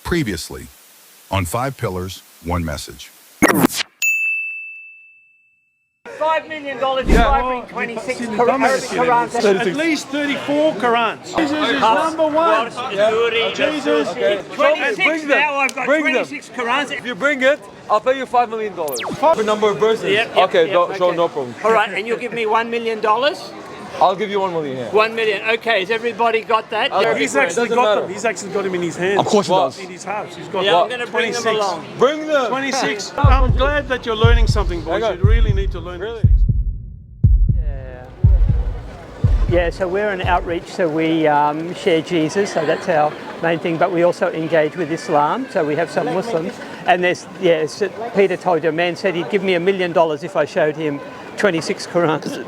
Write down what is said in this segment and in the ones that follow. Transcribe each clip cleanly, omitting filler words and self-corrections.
Previously, on 5 Pillars, 1 Message. $5 million if I bring 26 Arabic Qurans. At least 34 Qurans. Jesus is number one. Jesus. Okay. 26 now, I've got 26 Qurans. If you bring it, I'll pay you $5 million. For number of verses. Okay, sure, no problem. All right, and you'll give me $1 million? I'll give you $1 million here. 1 million. Okay, has everybody got that? He's actually got them. He's actually got him in his hands. Of course he does. In his house. He's got I'm going to bring them along. Bring them. 26. I'm glad that you're learning something, boys. You really need to learn. Really? Yeah, so we're an outreach, so we share Jesus, so that's our main thing, but we also engage with Islam, so we have some Muslims, and there's, Peter told you, a man said he'd give me $1 million if I showed him 26 Qurans.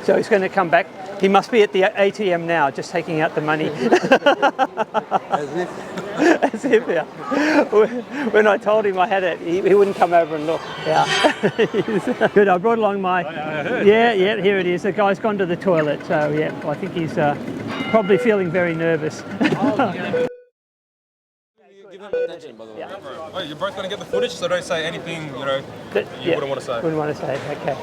So he's going to come back. He must be at the ATM now, just taking out the money. As if, yeah. When I told him I had it, he wouldn't come over and look. Yeah. Good, I brought along my... Yeah, here it is. The guy's gone to the toilet, so yeah, I think he's probably feeling very nervous. Give him attention, by the way. Yeah. Wait, you're both going to get the footage, so don't say anything, you wouldn't want to say. Wouldn't want to say, okay.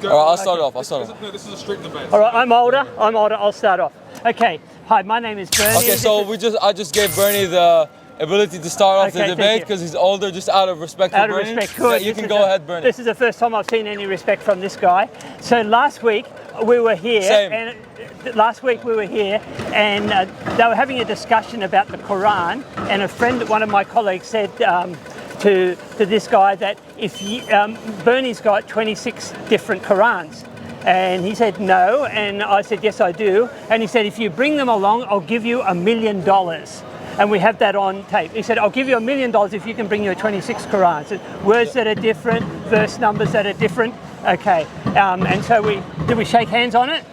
All right, I'll start off. No, this is a street debate. All right, I'm older, I'll start off. Okay, hi, my name is Bernie. Okay, so I just gave Bernie the ability to start off the debate because he's older, just out of respect for Bernie. Good. So you can go ahead, Bernie. This is the first time I've seen any respect from this guy. So last week we were here, and they were having a discussion about the Quran, and one of my colleagues said to this guy that if Bernie's got 26 different Qurans. And he said no, and I said yes I do, and he said if you bring them along I'll give you $1 million. And we have that on tape. He said I'll give you $1 million if you can bring your 26 Qurans. Words that are different, verse numbers that are different. Okay, and so did we shake hands on it?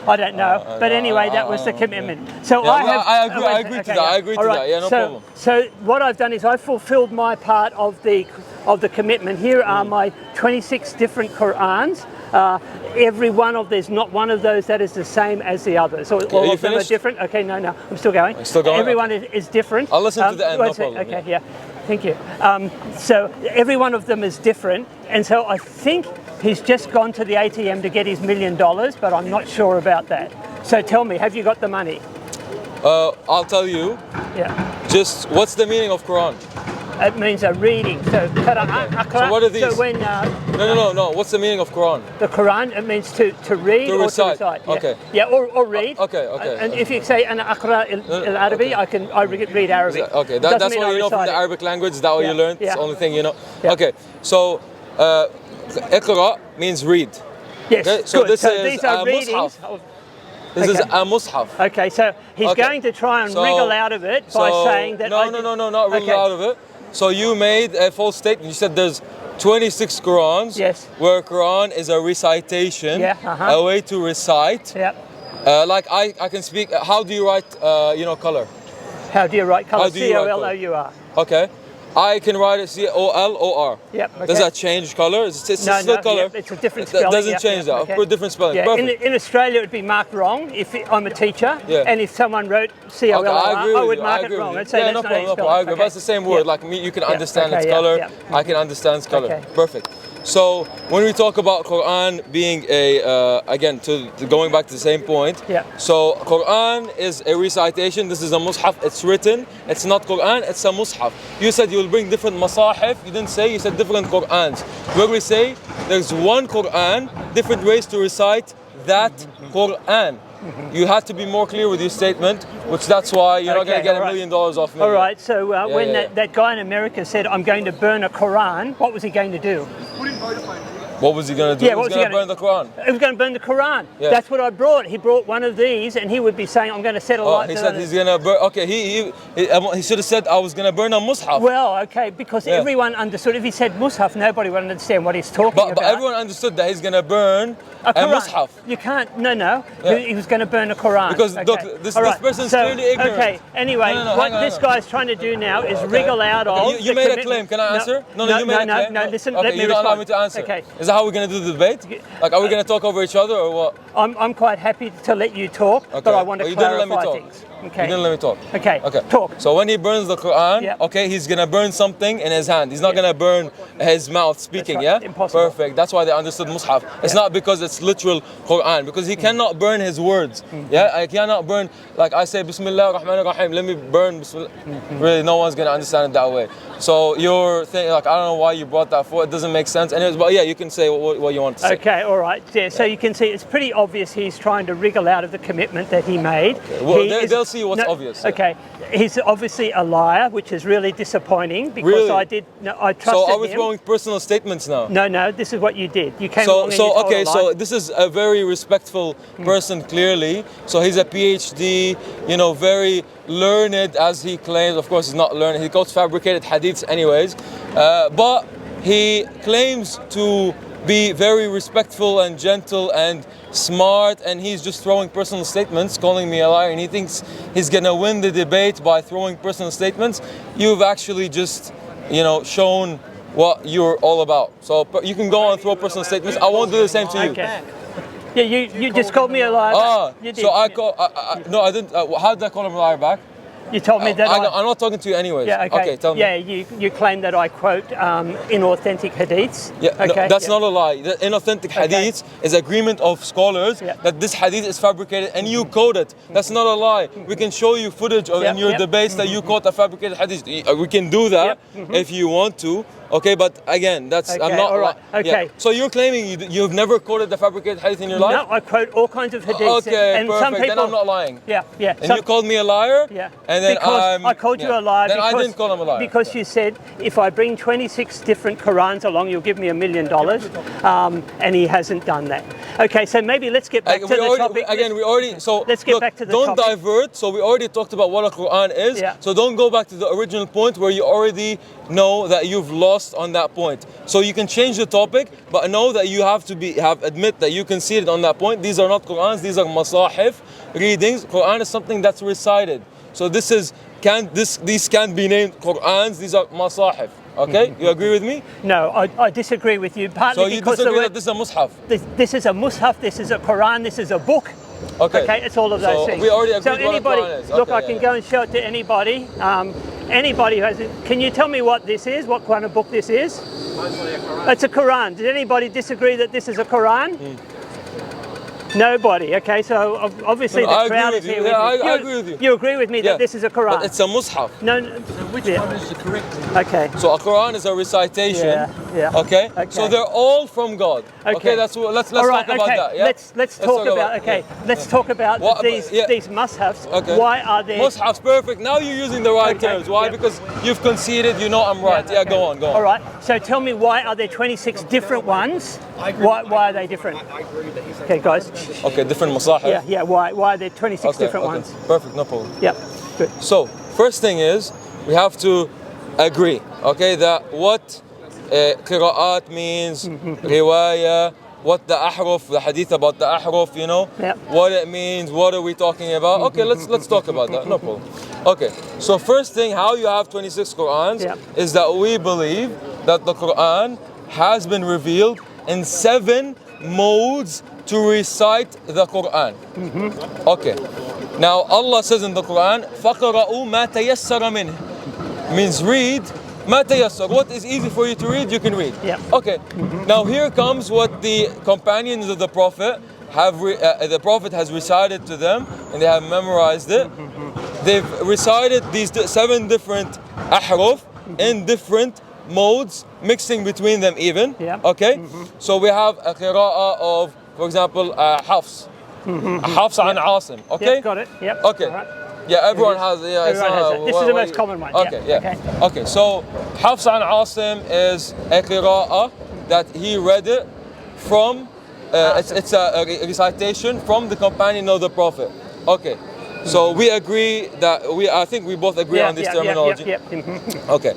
I don't know, but anyway, that was the commitment. So I agree to that. Yeah, no problem. So what I've done is I've fulfilled my part of the commitment. Here are my 26 different Qurans. Every one there's not one of those that is the same as the other. So all of them are different. Okay, no, I'm still going. Everyone is different. I'll listen to the end. No problem. Okay, yeah. Thank you. So every one of them is different, and so I think he's just gone to the ATM to get his $1 million, but I'm not sure about that. So tell me, have you got the money? I'll tell you. Yeah. Just what's the meaning of Quran? It means a reading. So what are these? So when No. What's the meaning of Quran? The Quran, it means to read or to recite. Yeah. Okay. Yeah, or read. Okay. And if you say an aqra al-Arabi, I read Arabic. Okay, that's what you know from the Arabic language. Is that what you learned? It's the only thing you know. Yeah. Okay, so iqra means read. Yes. Okay? So good. these are readings. This is a mushaf. Okay, so he's going to try and wriggle out of it by saying that. No, not wriggle out of it. So you made a false statement. You said there's 26 Qurans. Yes. Where Quran is a recitation, a way to recite. Yep. Like I can speak. How do you write? Color. How do you write color? C-O-L-O-U-R. Okay. I can write it C-O-L-O-R. Yep. Okay. Does that change color? It's still color. Yep, it's a different spelling. It doesn't change that. Okay. Put different spelling. Yeah. In Australia, it would be marked wrong if I'm a teacher, and if someone wrote C-O-L-O-R, I would mark it wrong. I'd say that's no problem. I agree. That's the same word. Like me, you can understand its color. I can understand its color. Perfect. So when we talk about Quran being again, going back to the same point. Yeah. So Quran is a recitation. This is a mushaf. It's written. It's not Quran. It's a mushaf. You said you will bring different masahif. You didn't say. You said different Qurans. Where we say there's one Quran, different ways to recite that Quran. You have to be more clear with your statement, which that's why you're not going to get $1 million off me. All right, so when that guy in America said, I'm going to burn a Quran, what was he going to do? What was he going to do? He was going to burn the Quran. He was going to burn the Quran. Yeah. That's what I brought. He brought one of these, and he would be saying, I'm going to set a light. He said he's going to burn. Okay, he should have said, I was going to burn a mushaf. Well, okay, because everyone understood. If he said mushaf, nobody would understand what he's talking about. But everyone understood that he's going to burn a mushaf. You can't. No. He was going to burn a Quran. Because look, this person's clearly ignorant. Okay. Anyway, what this guy's trying to do now is wriggle out of. You made a claim. Can I answer? No. Listen. Let me you don't allow me to answer. Okay. Is that how we're going to do the debate? Like, are we going to talk over each other or what? I'm quite happy to let you talk, but I want to clarify things. Okay. You didn't let me talk. Okay. Okay. Talk. So when he burns the Quran, Yeah. okay, he's gonna burn something in his hand. He's not Yeah. gonna burn his mouth speaking. right. Yeah. Impossible. Perfect. That's why they understood Mus'haf. It's Yeah. not because it's literal Quran, because he cannot burn his words. Yeah. I cannot burn, like I say Bismillah ar-Rahman ar-Rahim. Let me burn Bismillah. Really, no one's gonna understand it that way. So your thing, like, I don't know why you brought that forward. It doesn't make sense. Anyways, but yeah, you can say what you want to say. Okay, all right. Yeah, so you can see it's pretty obvious he's trying to wriggle out of the commitment that he made. Well, He they'll see what's obvious, yeah. Okay, he's obviously a liar, which is really disappointing because Really? I trusted So are we him. throwing personal statements now? No, this is what you did. You came along and you told Okay, a lie. so this is a very respectful person, clearly. So he's a PhD, you know, very learned, as he claims. Of course, he's not learned. He quotes fabricated hadiths, anyways. But he claims to be very respectful and gentle and smart, and he's just throwing personal statements, calling me a liar, and he thinks he's gonna win the debate by throwing personal statements. You've actually just, you know, shown what you're all about. So you can go and throw personal statements. I won't do the same to you. Okay. Yeah, you just called me a liar. Ah, You did. so no, I didn't. How did I call him a liar back? You told me that I'm not talking to you anyways. Yeah, okay. Tell me. Yeah, you claim that I quote inauthentic hadiths. Yeah, okay. no, that's not a lie. The inauthentic hadiths is agreement of scholars Yeah. that this hadith is fabricated, and you quote it. That's not a lie. We can show you footage of, in your Yeah. debates that you quote a fabricated hadith. We can do that if you want to. Okay, but again, that's I'm Okay, not. all right, Yeah. okay. So you're claiming you've never quoted the fabricated hadith in your life? No, I quote all kinds of hadiths. Okay, and perfect. some people, Then I'm not lying. Yeah. And you called me a liar? Yeah. And then because I called you a liar. Then because, I didn't call him a liar. Because you said if I bring 26 different Qurans along, you'll give me $1 million, and he hasn't done that. Okay, so maybe let's get back to the topic. Let's get back to the don't topic. divert. So we already talked about what a Quran is. Yeah. So don't go back to the original point where you already know that you've lost on that point. So you can change the topic, but know that you have to admit that you conceded on that point. These are not Qurans, these are masahif readings. Quran is something that's recited. So these can't be named Qurans, these are masahif. Okay? You agree with me? No, I disagree with you. Partly So you because disagree that this is a mushaf? This is a mushaf, this is a Quran, this is a book. Okay. It's all of those So things. we already agreed so what a anybody, Quran is. look, Okay, I can go and show it to anybody. Anybody who has it. Can you tell me what this is? What kind of book this is? It's a Quran. Did anybody disagree that this is a Quran? Nobody. Okay, so obviously No, the I crowd agree is with here you. with Yeah, me. I agree with you. You agree with me that this is a Quran? But it's a mushaf. No. Which yeah. one is the correct one? Okay. So a Quran is a recitation. Yeah. Okay? So they're all from God. Okay, let's All talk right, about okay. that. Yeah? Let's talk about let's talk about these mushafs. Okay. Why are they Mushaf's perfect. Now you're using the right Okay, terms. Why? yeah. Because you've conceded, you know I'm right. Yeah, okay. go on. All right. So tell me, why are there 26 different ones? Why are they different? Okay, guys. Okay, different masahif. Yeah. Why are there 26 different ones? Perfect, no problem. Yeah. Good. So, first thing is, we have to agree, okay, that what qira'at means, riwayah, what the ahruf, the hadith about the ahruf, you know, Yep. what it means, what are we talking about. Okay, let's talk about that, no problem. Okay, so first thing, how you have 26 Qurans Yep. is that we believe that the Quran has been revealed in 7 modes to recite the Quran. Okay. Now Allah says in the Quran, فَقَرَأُوا مَا تَيَسَّرَ مِنْهِ, means read مَا تَيَسَّرَ. What is easy for you to read, you can read. Yeah. Okay. Now here comes what the companions of the Prophet the Prophet has recited to them, and they have memorized it. They've recited these 7 different ahruf in different modes, mixing between them even. Yeah. Okay. So we have a qira'ah of, for example, Hafs. Hafs an Asim. Okay. Yep, got it. Yep. Okay. All right. Yeah, everyone has. Yeah, Everyone has that. This is the most common one. Okay. Yeah. Okay. So Hafs an Asim is a qira'ah that he read it from. It's a recitation from the companion of the Prophet. Okay. So we agree that I think we both agree on this terminology. Yep. Okay.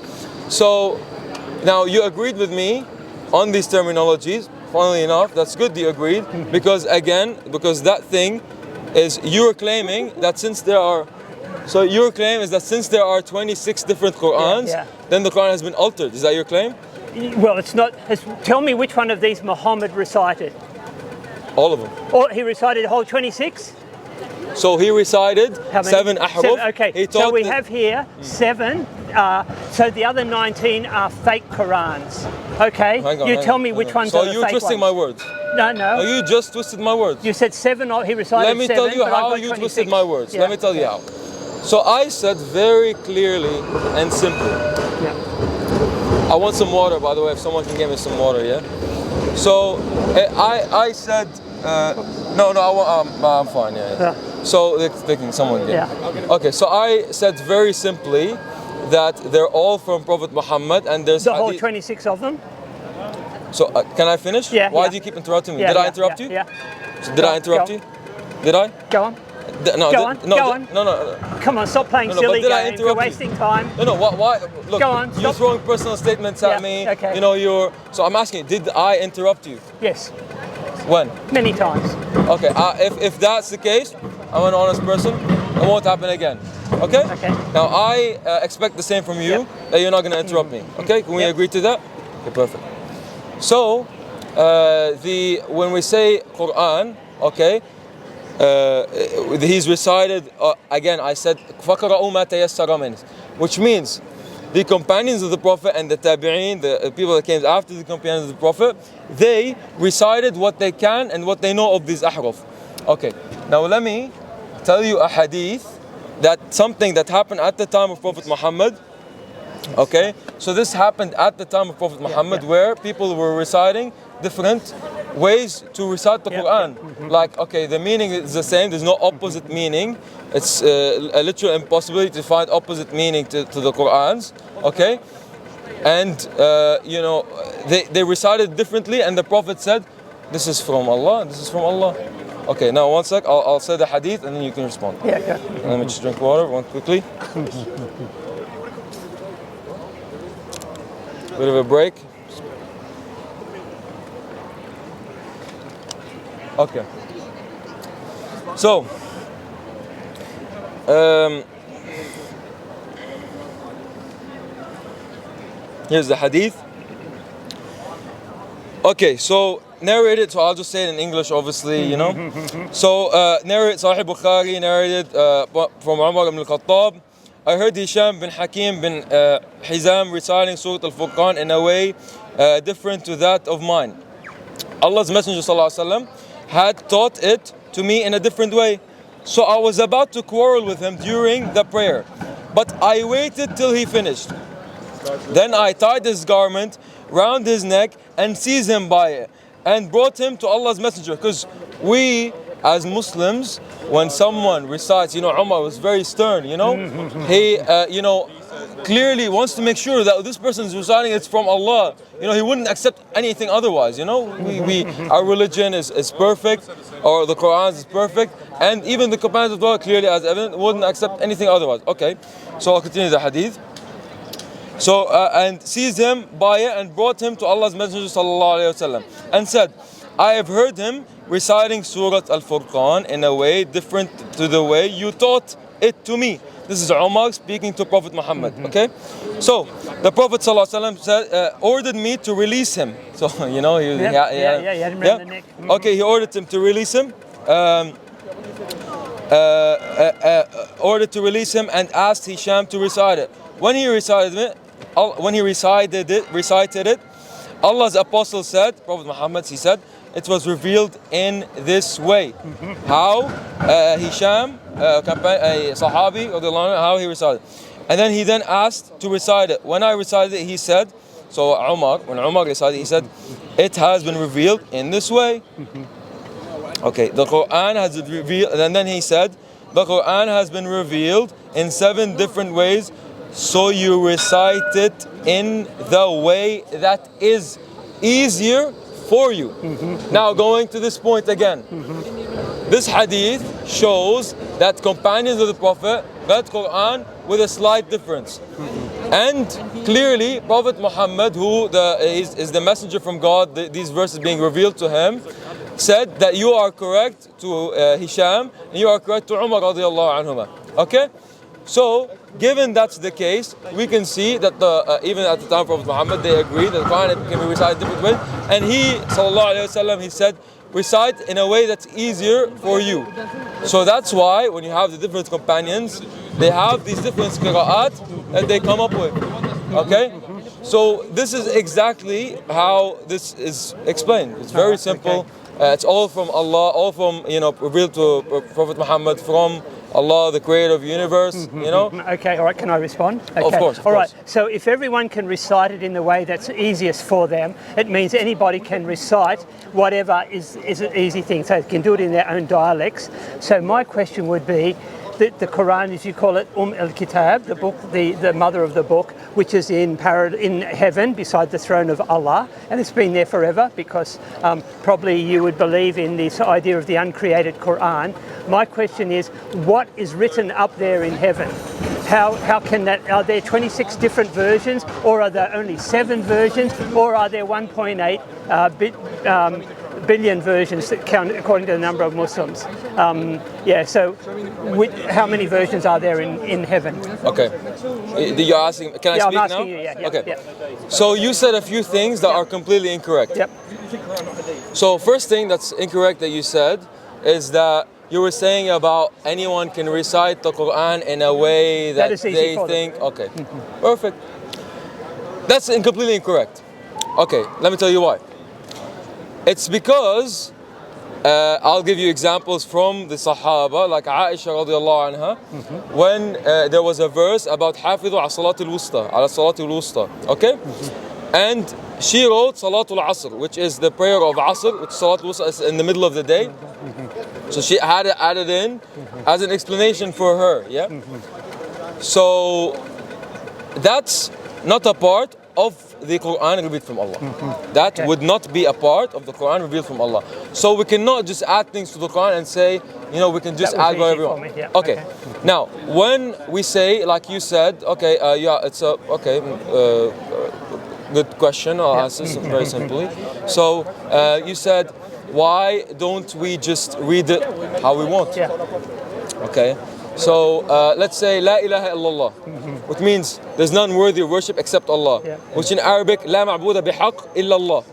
So now you agreed with me on these terminologies. Funnily enough, that's good you agreed, because that thing is you're claiming that since there are 26 different Qurans, then the Quran has been altered. Is that your claim? Well, it's not. Tell me which one of these Muhammad recited. All of them. Or he recited the whole 26? So he recited How many? 7 ahruf. Okay, He so taught we the- have here 7. So the other 19 are fake Qurans. Okay, Hang on, you hang tell on, me hang which on. ones so are the you're fake twisting ones. my words. No, no. Oh, you just twisted my words. You said 7. He recited 7. Let me tell you but I how got you 26. twisted my words. Yeah. Let me tell you how. So I said very clearly and simply. Yeah. I want some water, by the way, if someone can give me some water, yeah? So I said, no, I'm fine, yeah. So they can, someone get. Yeah. Okay, so I said very simply that they're all from Prophet Muhammad and there's The whole hadith- 26 of them? So can I finish? Yeah, Why yeah. do you keep interrupting me? Yeah, Did I yeah, interrupt yeah, you? Yeah. So did I interrupt Go you? Did I? Go on. No, Go on, no, go on. no. Come on, stop playing No, no, silly but did I games. You're interrupt you? wasting time. No, why? Look, Go on, you're stop. throwing personal statements at Yeah, me. okay. You know, so I'm asking you, did I interrupt you? Yes, When? many times. Okay, if that's the case, I'm an honest person. It won't happen again. Okay? Okay. Now, I expect the same from you, Yep. that you're not going to interrupt me. Okay? Can we Yep. agree to that? Okay, perfect. So, when we say Quran, okay, he's recited, again, I said, فَقْرَأُوا مَا تَيَسَّرَ مِنْهُ, which means the companions of the Prophet and the tabi'een, the people that came after the companions of the Prophet, they recited what they can and what they know of these ahruf. Okay, now let me tell you a hadith, that something that happened at the time of Prophet Muhammad. Okay, so this happened at the time of Prophet Muhammad, where people were reciting different ways to recite the Quran. Like, okay, the meaning is the same, there's no opposite meaning. It's a literal impossibility to find opposite meaning to the Qurans. Okay, and they recited differently, and the Prophet said, this is from Allah, this is from Allah. Okay, now one sec, I'll say the hadith and then you can respond. Yeah, yeah. Let me just drink water one quickly. Bit of a break. Okay. So, here's the hadith. Okay, so narrated, so I'll just say it in English, obviously, you know. So, narrated, Sahih Bukhari narrated from Umar ibn al-Khattab. I heard Hisham bin Hakim bin Hizam reciting Surah Al-Furqan in a way different to that of mine. Allah's Messenger ﷺ had taught it to me in a different way. So I was about to quarrel with him during the prayer, but I waited till he finished. Then I tied his garment round his neck and seized him by it and brought him to Allah's Messenger. Because we as Muslims, when someone recites, Umar was very stern, he, clearly wants to make sure that this person is reciting it's from Allah. He wouldn't accept anything otherwise. Our religion is perfect, or the Quran is perfect, and even the companions of Allah, clearly as evident, wouldn't accept anything otherwise. Okay, so I'll continue the hadith. So, and seized him by it and brought him to Allah's Messenger ﷺ and said, I have heard him reciting Surah Al-Furqan in a way different to the way you taught it to me. This is Umar speaking to Prophet Muhammad. Okay, so the Prophet ﷺ said, ordered me to release him. So he had him around the neck. Okay, he ordered him to release him. Ordered to release him and asked Hisham to recite it. When he recited it, Allah's apostle said, Prophet Muhammad, he said, it was revealed in this way. How Hisham, a Sahabi, how he recited. And then he asked to recite it. When I recited it, he said, when Umar recited, he said, it has been revealed in this way. Okay, the Quran has been revealed, and then he said, the Quran has been revealed in 7 different ways, so you recite it in the way that is easier for you. Now going to this point again. This hadith shows that companions of the Prophet read Quran with a slight difference. And clearly Prophet Muhammad, who is the messenger from God, these verses being revealed to him, said that you are correct to Hisham and you are correct to Umar radiallahu anhuma. Okay? So, given that's the case, we can see that even at the time of Prophet Muhammad, they agreed that the Quran can be recited different ways. And he, sallallahu alayhi wa sallam, he said, recite in a way that's easier for you. So that's why when you have the different companions, they have these different qira'at that they come up with. Okay? So this is exactly how this is explained. It's very simple. It's all from Allah, all from, revealed to Prophet Muhammad from Allah, the creator of the universe, Okay, all right, can I respond? Okay. Of course. All right, so if everyone can recite it in the way that's easiest for them, it means anybody can recite whatever is an easy thing, so they can do it in their own dialects. So my question would be, the Quran, as you call it, al-Kitab, the book, the mother of the book, which is in heaven beside the throne of Allah, and it's been there forever because probably you would believe in this idea of the uncreated Quran. My question is, what is written up there in heaven? How can that, are there 26 different versions, or are there only 7 versions, or are there 1.8 billion versions that count according to the number of Muslims? So how many versions are there in heaven? Okay. You're asking, can I speak I'm asking now? you, yeah. Okay. Yeah. So you said a few things that are completely incorrect. Yep. So first thing that's incorrect that you said is that you were saying about anyone can recite the Quran in a way that is easy they for them. think, okay, perfect. That's completely incorrect. Okay, let me tell you why. It's because I'll give you examples from the Sahaba, like Aisha radiallahu anha, when there was a verse about Hafidhu ala Salatul Wusta, okay? And she wrote Salatul Asr, which is the prayer of Asr, which Salatul Wusta is in the middle of the day. So she had it added in as an explanation for her, yeah? So that's not a part of the Quran revealed from Allah. That would not be a part of the Quran revealed from Allah. So we cannot just add things to the Quran and say, we can just add whatever we want. Okay. Now, when we say, like you said, okay, it's a, okay, good question. I'll answer very simply. So you said, why don't we just read it how we want? Yeah. Okay. So let's say La ilaha illallah, which means there's none worthy of worship except Allah, which in Arabic La ma'buda bihaq illallah.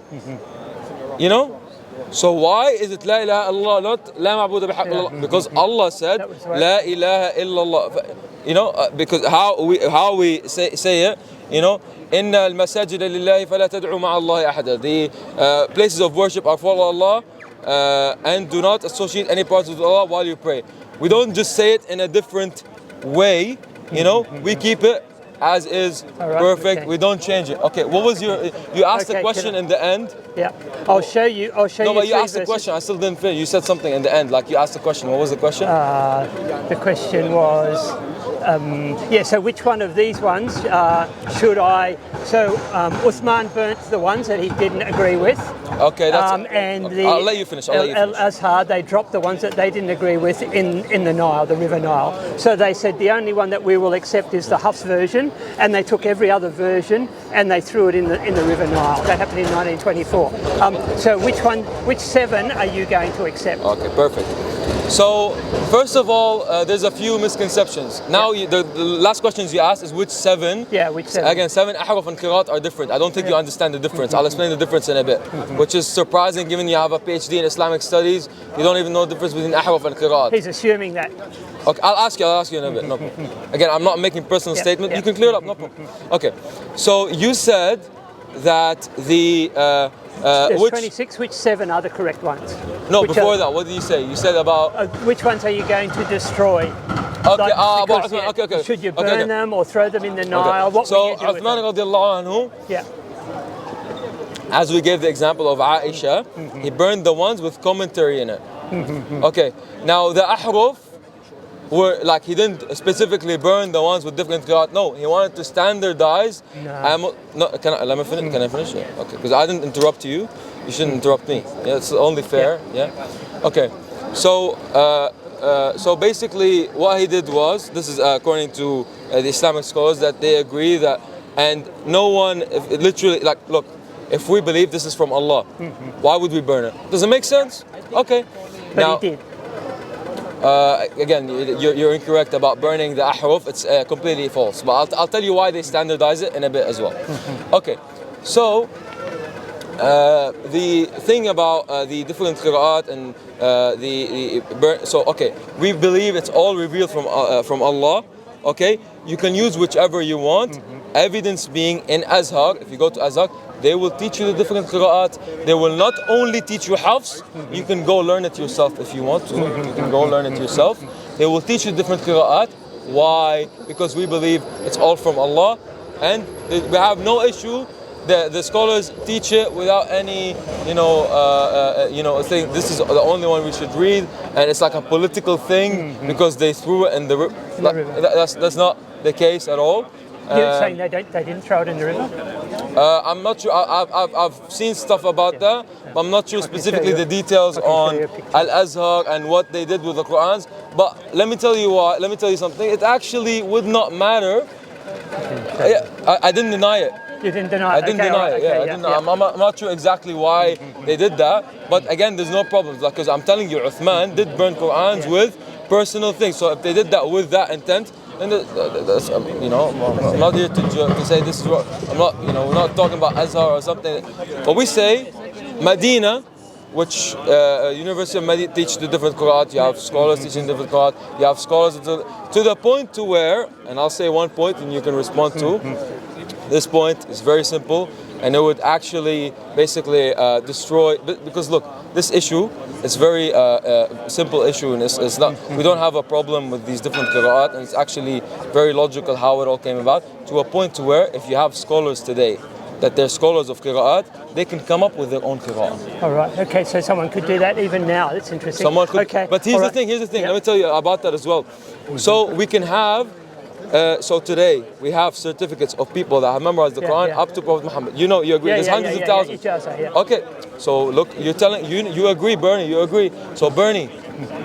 So why is it La ilaha illallah, not La ma'buda bihaq illallah? Because Allah said La ilaha illallah. Because how we say it, Inna al-masajid lillahi fala tad'u ma'a Allahi ahada. The places of worship are for Allah, and do not associate any parts with Allah while you pray. We don't just say it in a different way, we keep it as is, perfect. Okay. We don't change it. Okay, what was you asked the question in the end? Yeah, I'll show you. No, but you asked the question. I still didn't finish. You said something in the end, like you asked the question. What was the question? The question was, so which one of these ones should I? So Uthman burnt the ones that he didn't agree with. Okay, that's. And I'll let you finish. Al-Azhar, they dropped the ones that they didn't agree with in the Nile, the River Nile. So they said the only one that we will accept is the Hafs version, and they took every other version and they threw it in the River Nile. That happened in 1924. So which 7 are you going to accept? Okay, perfect. So first of all, there's a few misconceptions. Now the last questions you asked is which 7? Yeah, which 7? Again, 7 ahruf and qira'at are different. I don't think you understand the difference. I'll explain the difference in a bit, which is surprising given you have a PhD in Islamic studies. You don't even know the difference between ahruf and qira'at. He's assuming that. Okay, I'll ask you in a bit. No problem. Again, I'm not making personal statement. You can clear it up. No problem. Okay, so you said that the there's 26. Which 7 are the correct ones? No, before that, what did you say? You said about which ones are you going to destroy? Okay, okay. Should you burn them or throw them in the Nile? What will you do with them? Uthman radiallahu anhu, as we gave the example of Aisha, he burned the ones with commentary in it. Okay, now the ahruf were like, he didn't specifically burn the ones with different qira'at. No, he wanted to standardize. No, let me finish. Can I finish? Yeah. Okay, because I didn't interrupt you. You shouldn't interrupt me. Yeah, it's only fair. Yeah. Okay. So basically, what he did was, this is according to the Islamic scholars, that they agree that, and no one, literally, like, look, if we believe this is from Allah, why would we burn it? Does it make sense? Okay. But now, he did. Again, you're incorrect about burning the ahruf. It's completely false. But I'll tell you why they standardize it in a bit as well. Okay, so The thing about the different qira'at and we believe it's all revealed from Allah. Okay, you can use whichever you want. Evidence being in Azhar. If you go to Azhar, they will teach you the different qira'at. They will not only teach you hafs. You can go learn it yourself if you want to. You can go learn it yourself. They will teach you different qira'at. Why? Because we believe it's all from Allah, and we have no issue. The scholars teach it without any, saying this is the only one we should read, and it's like a political thing because they threw it in the river. That's not the case at all. You're saying they didn't throw it in the river? I'm not sure. I've seen stuff about that, but I'm not sure specifically the details on Al-Azhar and what they did with the Qurans. But let me tell you why. Let me tell you something. It actually would not matter. I didn't deny it. You didn't deny it? I didn't deny it. I'm not sure exactly why they did that. But again, there's no problem. Because I'm telling you, Uthman did burn Qurans with personal things. So if they did that with that intent, and that's, I'm not here to say this is what, I'm not, we're not talking about Azhar or something. But we say Medina, which University of Medina teach the different qira'at. You have scholars teaching different qira'at. You have scholars to the point to where, and I'll say one point and you can respond to. This point is very simple, and it would actually basically destroy, because look, this issue is very simple issue, and it's not, we don't have a problem with these different qira'at, and it's actually very logical how it all came about, to a point to where if you have scholars today that they're scholars of qira'at, they can come up with their own qira'at. All right, okay, so someone could do that even now. That's interesting. Someone could, okay. But here's the thing, Yep. let me tell you about that as well. So we can have, so today we have certificates of people that have memorized the Quran up to Prophet Muhammad. You agree. There's hundreds of thousands. Okay, so look, you're telling you agree, Bernie. You agree. So Bernie,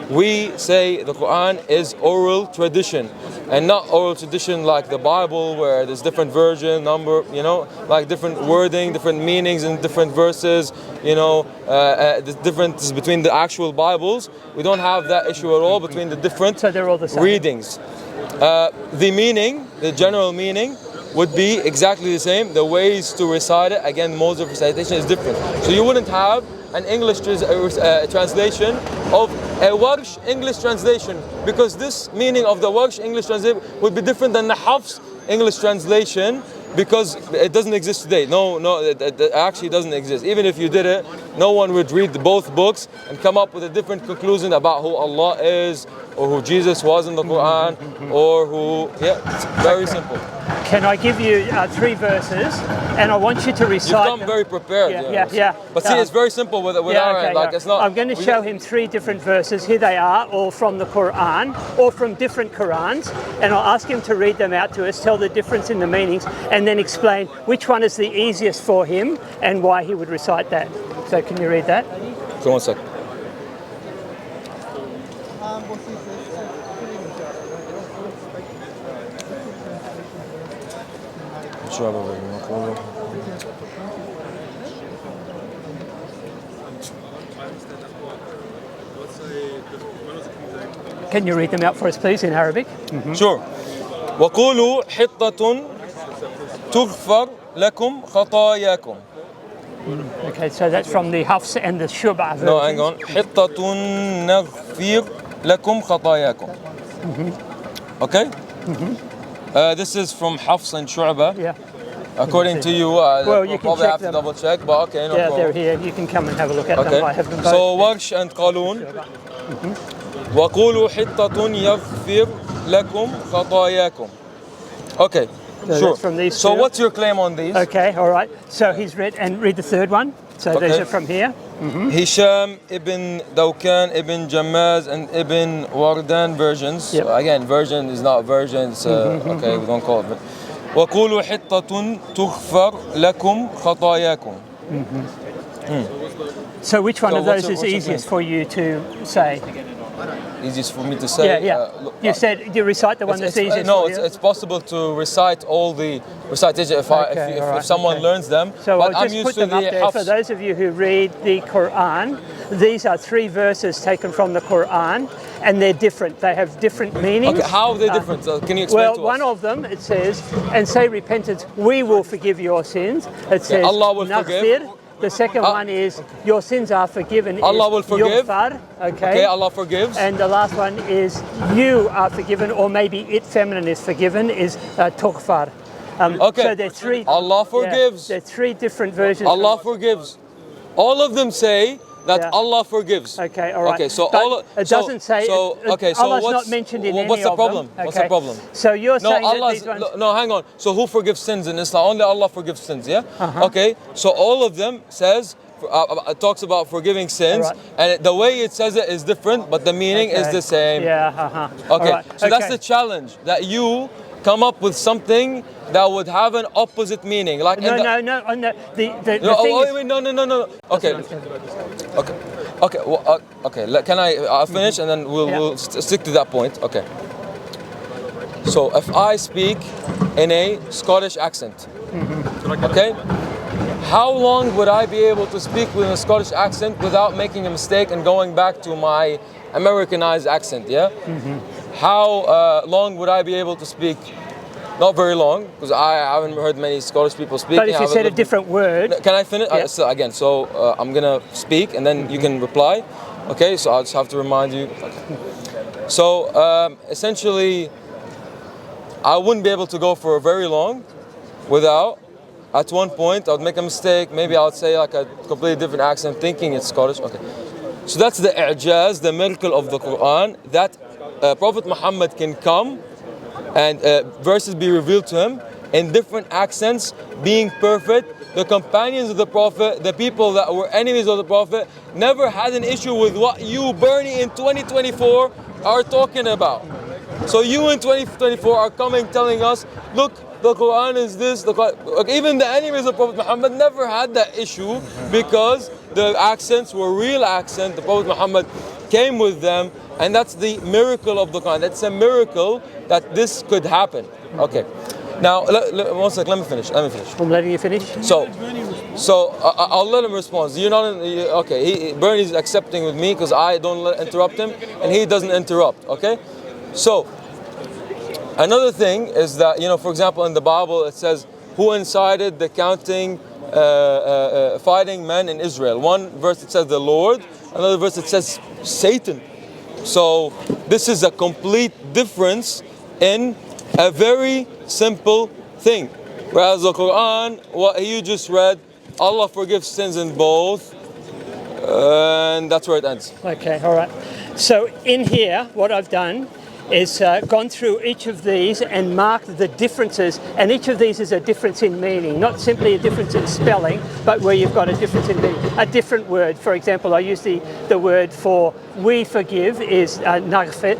we say the Quran is oral tradition, and not oral tradition like the Bible, where there's different version, number, like different wording, different meanings in different verses. The difference between the actual Bibles. We don't have that issue at all between the different they're all the same. readings. The meaning, the general meaning, would be exactly the same. The ways to recite it, again, modes of recitation is different. So you wouldn't have an English translation of a Warsh English translation, because this meaning of the Warsh English translation would be different than the Hafs English translation, because it doesn't exist today. No, it actually doesn't exist. Even if you did it, no one would read both books and come up with a different conclusion about who Allah is, or who Jesus was in the Quran, or who, it's very simple. Can I give you 3 verses, and I want you to recite You've come very prepared. Yeah. But see, it's very simple with our end. Like, it's not. I'm going to show him 3 different verses. Here they are, all from the Quran, or from different Qurans, and I'll ask him to read them out to us, tell the difference in the meanings, and then explain which one is the easiest for him and why he would recite that. So can you read that? So 1 second. Can you read them out for us, please, in Arabic? Sure. وقولوا حطة تغفر لكم خطاياكم. Okay, so that's from the Hafs and the Shub'a version. No, hang on. حطة نغفر لكم خطاياكم. Okay? This is from Hafs and Shu'ba. Yeah. According to you, well, you probably can have to them. double check, but okay, no problem. They're here. You can come and have a look at them. I have them both. So Warsh and Qalun. وقولوا حطة يغفر لكم خطاياكم. Okay, sure. From these so two. what's your claim on these? Okay, all right. So he's read, and read the third one. So these are from here. Hisham ibn Dawkan ibn Jammaz and ibn Wardan versions. Yep. So again, version is not version. It's, okay, we don't call it. وقولوا حطة تغفر لكم خطاياكم. So which one So of those what's is your easiest claim? for you to say? Easiest for me to say. Look, you said you recite the one that's easiest. No, for you. it's possible to recite all the recitation if someone learns them. So but I'll I'm just used put to them up the there Hafs. for those of you who read the Quran. These are 3 verses taken from the Quran, and they're different. They have different meanings. Okay, how are they different? Can you explain to us? Well, one of them, it says, and say repentance, we will forgive your sins. It says, Allah will forgive. The second one is your sins are forgiven. Allah is will forgive. yughfar, Okay, Allah forgives. And the last one is you are forgiven, or maybe it feminine is forgiven, is tughfar. Okay. So there's three. Allah forgives. There's three different versions. Allah forgives. All of them say that Allah forgives. Okay, all right. Okay, so but it doesn't say. Allah's what's not mentioned in what's any the of problem? them. Okay. What's the problem? So you're saying that Allah's, these ones. no, hang on. So who forgives sins in Islam? Only Allah forgives sins. Yeah. Okay. So all of them says. Talks about forgiving sins, and the way it says it is different, but the meaning is the same. Yeah. Okay. So that's the challenge, that you come up with something that would have an opposite meaning. Like No. The thing is, no. Okay. Okay. Can I'll finish and then we'll stick to that point. Okay. So if I speak in a Scottish accent, okay, how long would I be able to speak with a Scottish accent without making a mistake and going back to my Americanized accent? Yeah. How long would I be able to speak? Not very long, because I haven't heard many Scottish people speaking. But if you said a different word. Can I finish? Yeah. Again, so I'm gonna speak and then you can reply. Okay, so I'll just have to remind you. Okay. So essentially, I wouldn't be able to go for very long without, at one point, I would make a mistake. Maybe I would say like a completely different accent, thinking it's Scottish. Okay. So that's the i'jaz, the miracle of the Quran, that Prophet Muhammad can come and verses be revealed to him in different accents, being perfect. The companions of the Prophet, the people that were enemies of the Prophet, never had an issue with what you, Bernie, in 2024 are talking about. So you in 2024 are coming telling us, look, the Quran is this. Even the enemies of Prophet Muhammad never had that issue, because the accents were real accents. The Prophet Muhammad came with them, and that's the miracle of the Quran. That's a miracle that this could happen. Okay. Now, one second, let me finish. I'm letting you finish. So I'll let him respond. You're not okay. Bernie's accepting with me because I don't interrupt him, and he doesn't interrupt. Okay. So another thing is that, for example, in the Bible it says, "Who incited the fighting men in Israel?" One verse it says the Lord. Another verse it says Satan. So this is a complete difference in a very simple thing. Whereas the Quran, what you just read, Allah forgives sins in both, and that's where it ends. Okay, all right. So in here, what I've done is gone through each of these and marked the differences, and each of these is a difference in meaning, not simply a difference in spelling, but where you've got a difference in meaning. A different word, for example, I use the word for we forgive is naghfir,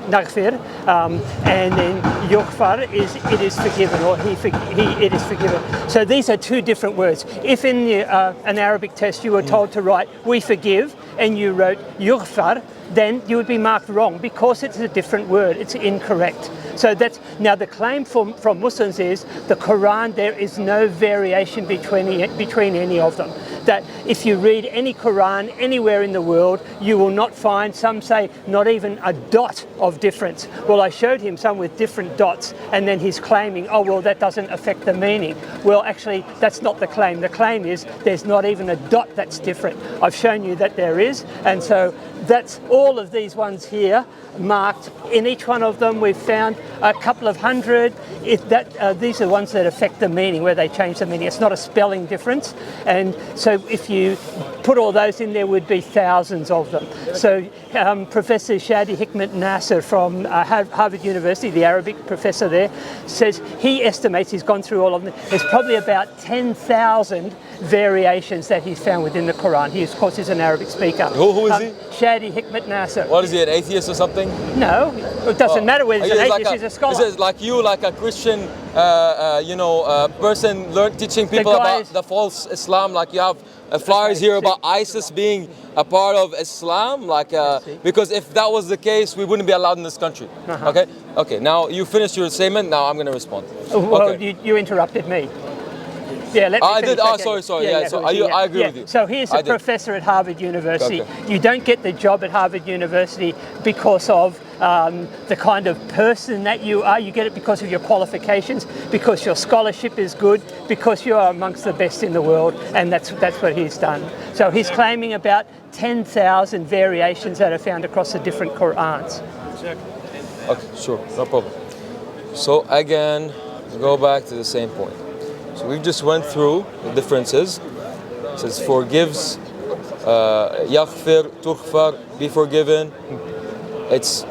and then yughfar is it is forgiven, or it is forgiven. So these are two different words. If in an Arabic test you were told to write we forgive and you wrote yughfar, then you would be marked wrong because it's a different word. It's incorrect. So that's now the claim from Muslims is the Quran, there is no variation between any of them. That if you read any Quran anywhere in the world, you will not find, some say, not even a dot of difference. Well, I showed him some with different dots, and then he's claiming, oh, well, that doesn't affect the meaning. Well, actually, that's not the claim. The claim is there's not even a dot that's different. I've shown you that there is, and so that's all of these ones here marked. In each one of them, we've found a couple of hundred. These are ones that affect the meaning, where they change the meaning. It's not a spelling difference, and so if you put all those in, there would be thousands of them. So Professor Shadi Hikmat Nasser from Harvard University, the Arabic professor there, says he estimates, he's gone through all of them, there's probably about 10,000 variations that he's found within the Quran. He, of course, is an Arabic speaker. Who is he? Shadi Hikmat Nasser. What is he, an atheist or something? No, it doesn't matter whether he's an atheist, he's a scholar. This is like you, like a Christian, person teaching people about the false Islam, like you have flyers here about ISIS being a part of Islam, because if that was the case, we wouldn't be allowed in this country. Okay. Now you finished your statement. Now I'm going to respond. Well, you interrupted me. Yeah, let me I finish. did. Oh, Okay. sorry. Yeah. So I agree with you. So here's a professor at Harvard University. Okay. You don't get the job at Harvard University because of the kind of person that you are. You get it because of your qualifications, because your scholarship is good, because you are amongst the best in the world, and that's what he's done. So he's claiming about 10,000 variations that are found across the different Qurans. Okay, sure, no problem. So again, we go back to the same point. So we just went through the differences. It says forgives, yaghfir, tughfar, be forgiven. It's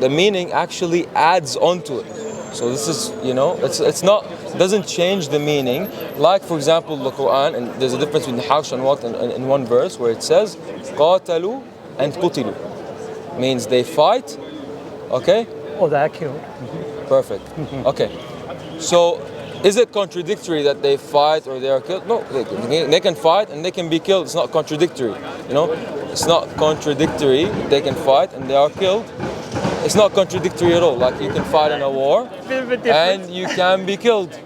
the meaning actually adds onto it. So this is, it's not, doesn't change the meaning. Like for example, the Quran, and there's a difference between harsh and what in one verse where it says qatalu and qutilu, means they fight, okay? Or they are killed. Perfect. Okay. So is it contradictory that they fight or they are killed? No, they can fight and they can be killed. It's not contradictory. It's not contradictory. They can fight and they are killed. It's not contradictory at all. Like you can fight in a war and you can be killed.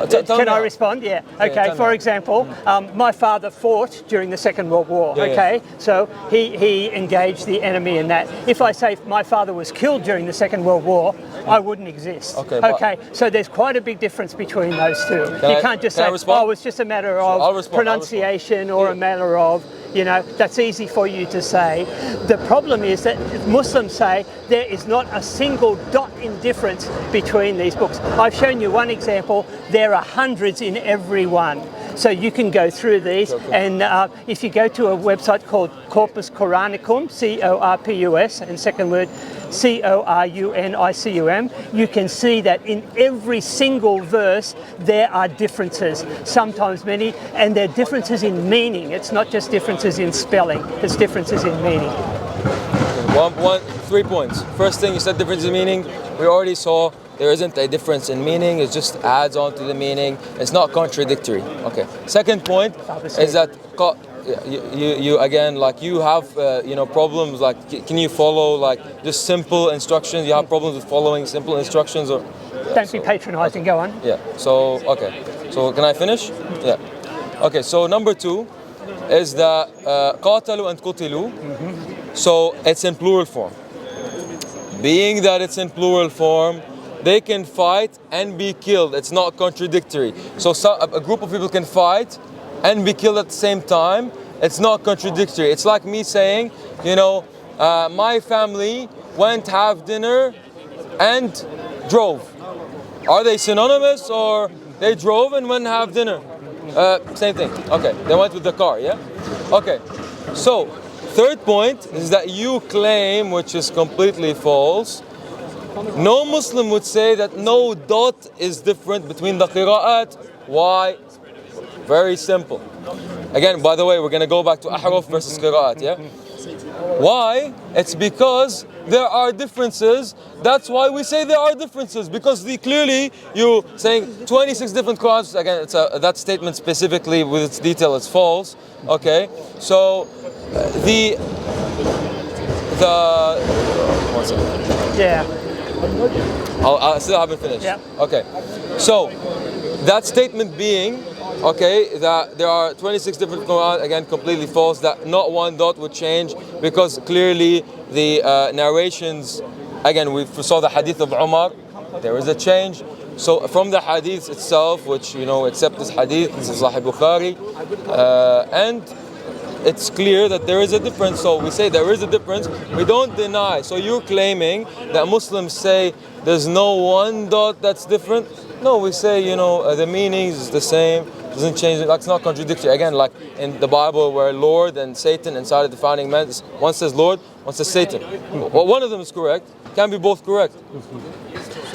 Can I respond? Yeah. Okay. For example, my father fought during the Second World War. So he engaged the enemy in that. If I say my father was killed during the Second World War, I wouldn't exist. Okay. So there's quite a big difference between those two. You can't just say, oh, it's just a matter of pronunciation or a matter of, that's easy for you to say. The problem is that Muslims say there is not a single dot in difference between these books. I've shown you one example. There are hundreds in every one. So you can go through these, and if you go to a website called Corpus Quranicum, C-O-R-P-U-S, and second word, C-O-R-U-N-I-C-U-M, you can see that in every single verse there are differences, sometimes many, and they're differences in meaning. It's not just differences in spelling, it's differences in meaning. 3 points. First thing, you said difference in meaning. We already saw there isn't a difference in meaning. It just adds on to the meaning. It's not contradictory. Okay. Second point is that you again, like you have problems. Like, can you follow like just simple instructions? You have problems with following simple instructions, or don't be patronising. Go on. Yeah. So okay. So can I finish? Yeah. Okay. So number 2 is that qatalu and qutilu. So it's in plural form. Being that it's in plural form, they can fight and be killed. It's not contradictory. So a group of people can fight and be killed at the same time. It's not contradictory. It's like me saying, my family went to have dinner and drove. Are they synonymous, or they drove and went to have dinner? Same thing. Okay, they went with the car, yeah? Okay, so third point is that you claim, which is completely false. No Muslim would say that no dot is different between the qira'at. Why? Very simple. Again, by the way, we're going to go back to ahruf versus qira'at, yeah? Why? It's because there are differences. That's why we say there are differences, because clearly you saying 26 different Qurans. Again, that statement specifically with its detail is false. Okay, so the one second. Yeah. I still haven't finished. Yeah. Okay, so that statement being, okay, that there are 26 different Quran, again, completely false, that not one dot would change, because clearly the narrations, again, we saw the Hadith of Umar, there is a change. So from the Hadith itself, which, except this Hadith, this is Sahih Bukhari, and it's clear that there is a difference. So we say there is a difference. We don't deny. So you're claiming that Muslims say there's no one dot that's different. No, we say, the meaning is the same. Doesn't change. That's not contradictory. Again, like in the Bible where Lord and Satan inside of defining man, one says Lord, one says Satan. Well, one of them is correct. Can be both correct.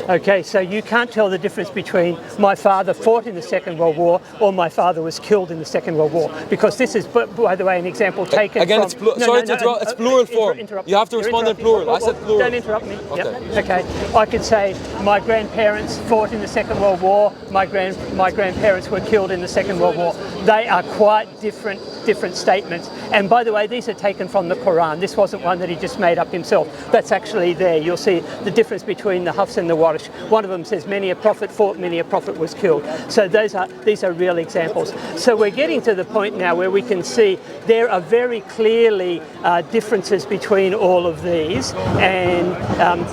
Okay, so you can't tell the difference between my father fought in the Second World War or my father was killed in the Second World War, because this is, by the way, an example taken again, from... it's plural form. You have to respond in plural. I said plural. Don't interrupt me. Okay. Yep. Okay. I could say my grandparents fought in the Second World War, my grandparents were killed in the Second World War. They are quite different different statements. And by the way, these are taken from the Quran. This wasn't one that he just made up himself. That's actually there. You'll see the difference between the Hafs and the Warish. One of them says many a prophet fought, many a prophet was killed. So these are real examples. So we're getting to the point now where we can see there are very clearly differences between all of these, and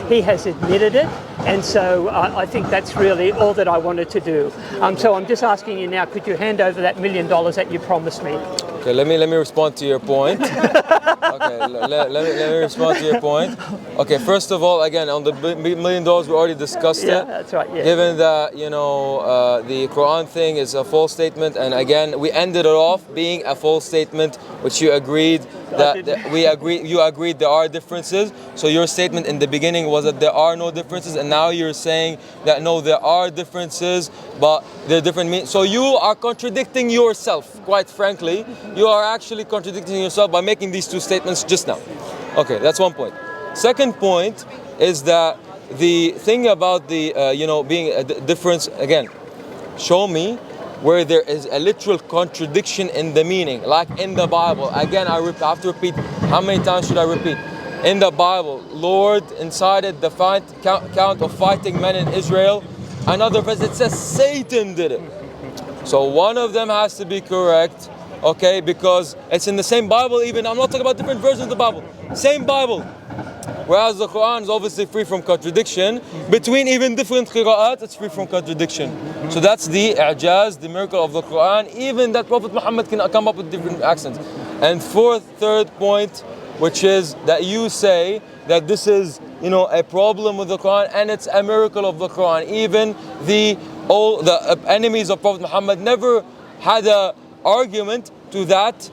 he has admitted it. And so I think that's really all that I wanted to do. So I'm just asking you now, could you hand over that $1 million that you promised me? Okay, let me respond to your point. Okay, let me respond to your point. Okay, first of all, again, on the $1 million, we already discussed it. Yeah, that's right. Yeah. Given that, you know, the Quran thing is a false statement, and again, we ended it off being a false statement, which you agreed you agreed there are differences. So your statement in the beginning was that there are no differences, and now you're saying that no, there are differences, but they're different meanings. So you are contradicting yourself, quite frankly. You are actually contradicting yourself by making these two statements just now. Okay, that's one point. Second point is that the thing about the, you know, being a difference, again, show me where there is a literal contradiction in the meaning, like in the Bible. Again, I have to repeat. How many times should I repeat? In the Bible, Lord incited the count of fighting men in Israel. Another verse, it says Satan did it. So one of them has to be correct, okay, because it's in the same Bible even. I'm not talking about different versions of the Bible. Same Bible. Whereas the Quran is obviously free from contradiction. Between even different qira'at, it's free from contradiction. So that's the i'jaz, the miracle of the Quran. Even that Prophet Muhammad can come up with different accents. And third point, which is that you say that this is, you know, a problem with the Quran and it's a miracle of the Quran. Even the enemies of Prophet Muhammad never had an argument to that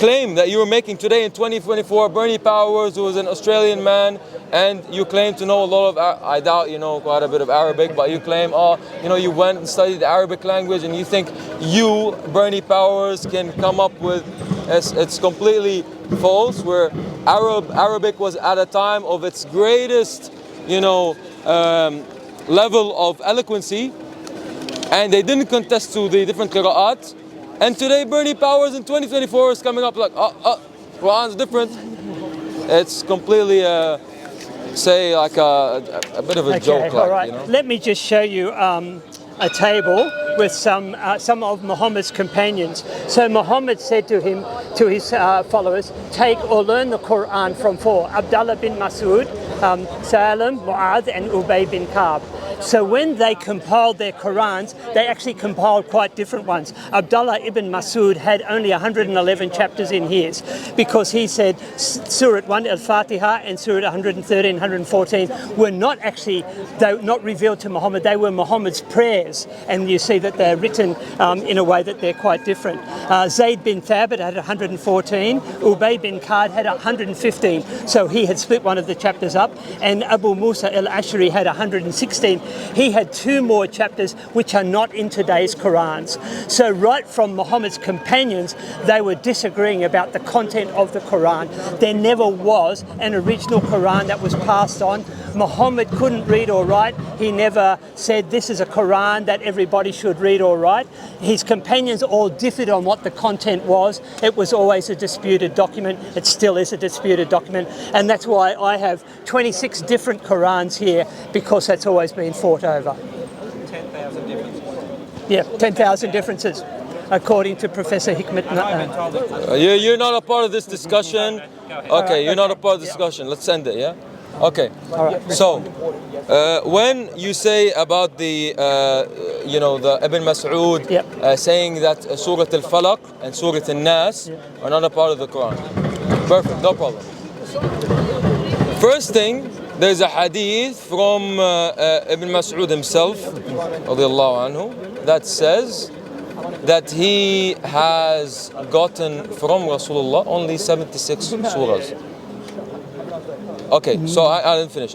claim that you were making today in 2024. BERNIEPOWER, who was an Australian man, and you claim to know a lot of, I doubt you know quite a bit of Arabic, but you claim, oh, you know, you went and studied the Arabic language, and you think you, BERNIEPOWER, can come up with, it's completely false, where Arabic was at a time of its greatest, you know, level of eloquency, and they didn't contest to the different qira'at. And today, BERNIEPOWER in 2024 is coming up like, Quran's different. It's completely, say, like a bit of a joke. Like, all right. You know? Let me just show you a table with some of Muhammad's companions. So Muhammad said to his followers, take or learn the Quran from four: Abdullah bin Mas'ud, Salim, Mu'adh, and Ubay bin Ka'b. So when they compiled their Qurans, they actually compiled quite different ones. Abdullah ibn Mas'ud had only 111 chapters in his, because he said Surah 1 Al-Fatiha and Surah 113, 114 were not revealed to Muhammad. They were Muhammad's prayers, and you see that they're written in a way that they're quite different. Zayd bin Thabit had 114, Ubay bin Ka'b had 115, so he had split one of the chapters up, and Abu Musa al-Ash'ari had 116. He had two more chapters which are not in today's Qurans. So right from Muhammad's companions, they were disagreeing about the content of the Quran. There never was an original Quran that was passed on. Muhammad couldn't read or write. He never said this is a Quran that everybody should read or write. His companions all differed on what the content was. It was always a disputed document. It still is a disputed document. And that's why I have 26 different Qurans here, because that's always been fought over. 10,000 differences. Yeah, 10,000 differences, according to Professor Hikmet. You're not a part of this discussion. Okay, you're not a part of the discussion. Let's end it, yeah? Okay. So, when you say about the, you know, the Ibn Mas'ud saying that Surah Al-Falaq and Surah Al-Nas are not a part of the Quran. Perfect, no problem. First thing, there's a hadith from Ibn Mas'ud himself, radiallahu anhu, that says that he has gotten from Rasulullah only 76 surahs. Okay, so I didn't finish.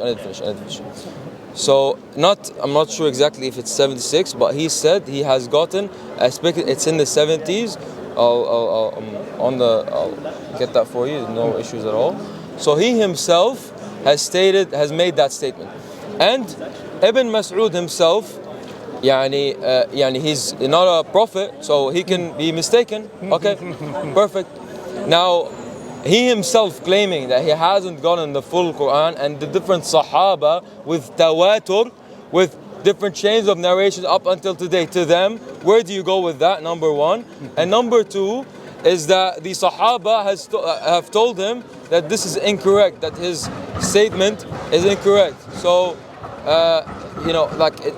So I'm not sure exactly if it's 76, but he said he has gotten, it's in the 70s. I'll get that for you, no issues at all. So he himself has made that statement. And Ibn Mas'ud himself he's not a prophet, so he can be mistaken. Okay, perfect. Now, he himself claiming that he hasn't gotten the full Quran, and the different Sahaba with tawatur, with different chains of narration up until today to them, where do you go with that? Number one. And number two is that the Sahaba have told him that this is incorrect, that his statement is incorrect. So,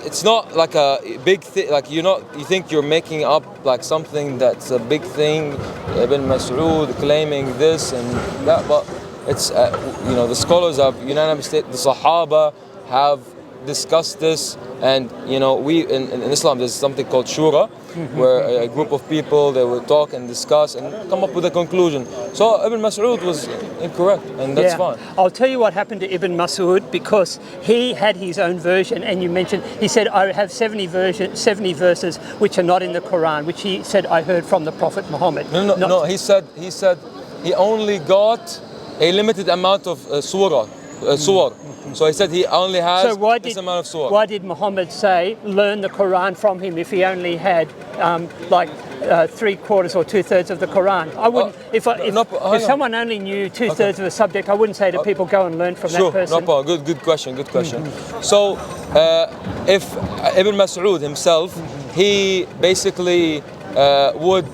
it's not like a big thing, like you think you're making up like something that's a big thing, Ibn Mas'ud claiming this and that, but it's, the scholars have unanimously, the Sahaba have discussed this, and we in Islam there's something called shura, where a group of people, they will talk and discuss and come up with a conclusion. So Ibn Mas'ud was incorrect, and that's fine. I'll tell you what happened to Ibn Mas'ud, because he had his own version, and you mentioned, he said, I have 70 verses which are not in the Quran, which he said I heard from the Prophet Muhammad. No, he said he only got a limited amount of surah. So he said he only has this amount of surah. Why did Muhammad say learn the Quran from him if he only had 3/4 or 2/3 of the Quran? I wouldn't. If someone only knew 2/3 of a subject, I wouldn't say to people go and learn from that person. No problem. Good question. So if Ibn Mas'ud himself, he basically would